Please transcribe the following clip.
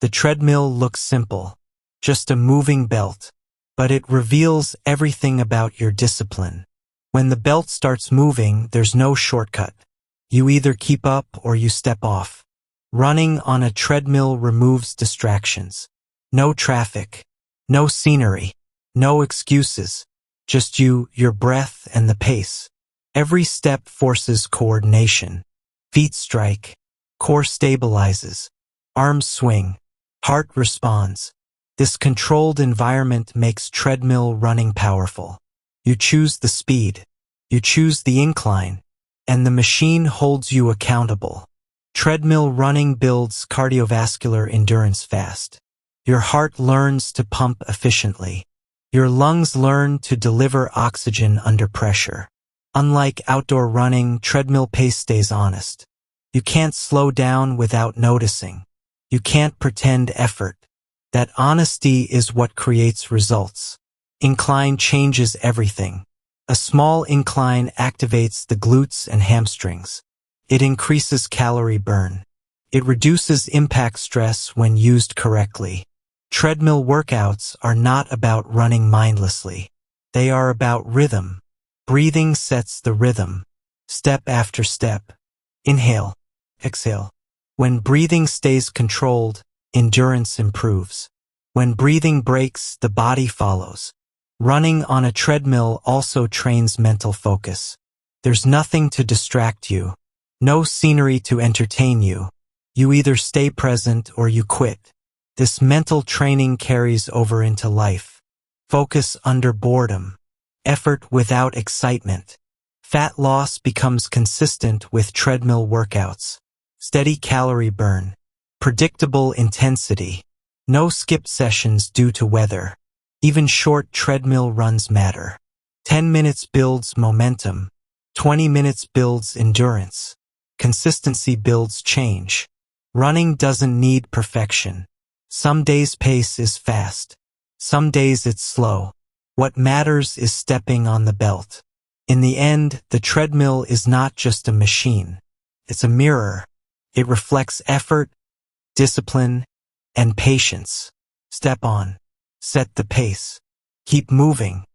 The treadmill looks simple, just a moving belt, but it reveals everything about your discipline. When the belt starts moving, there's no shortcut. You either keep up or you step off. Running on a treadmill removes distractions. No traffic, no scenery, no excuses, just you, your breath, and the pace. Every step forces coordination. Feet strike, core stabilizes, arms swing, heart responds. This controlled environment makes treadmill running powerful. You choose the speed, you choose the incline, and the machine holds you accountable. Treadmill running builds cardiovascular endurance fast. Your heart learns to pump efficiently. Your lungs learn to deliver oxygen under pressure. Unlike outdoor running, treadmill pace stays honest. You can't slow down without noticing. You can't pretend effort. That honesty is what creates results. Incline changes everything. A small incline activates the glutes and hamstrings. It increases calorie burn. It reduces impact stress when used correctly. Treadmill workouts are not about running mindlessly. They are about rhythm. Breathing sets the rhythm. Step after step. Inhale. Exhale. When breathing stays controlled, endurance improves. When breathing breaks, the body follows. Running on a treadmill also trains mental focus. There's nothing to distract you. No scenery to entertain you. You either stay present or you quit. This mental training carries over into life. Focus under boredom. Effort without excitement. Fat loss becomes consistent with treadmill workouts. Steady calorie burn. Predictable intensity. No skip sessions due to weather. Even short treadmill runs matter. 10 minutes builds momentum. 20 minutes builds endurance. Consistency builds change. Running doesn't need perfection. Some days pace is fast. Some days it's slow. What matters is stepping on the belt. In the end, the treadmill is not just a machine. It's a mirror. It reflects effort, discipline, and patience. Step on. Set the pace. Keep moving.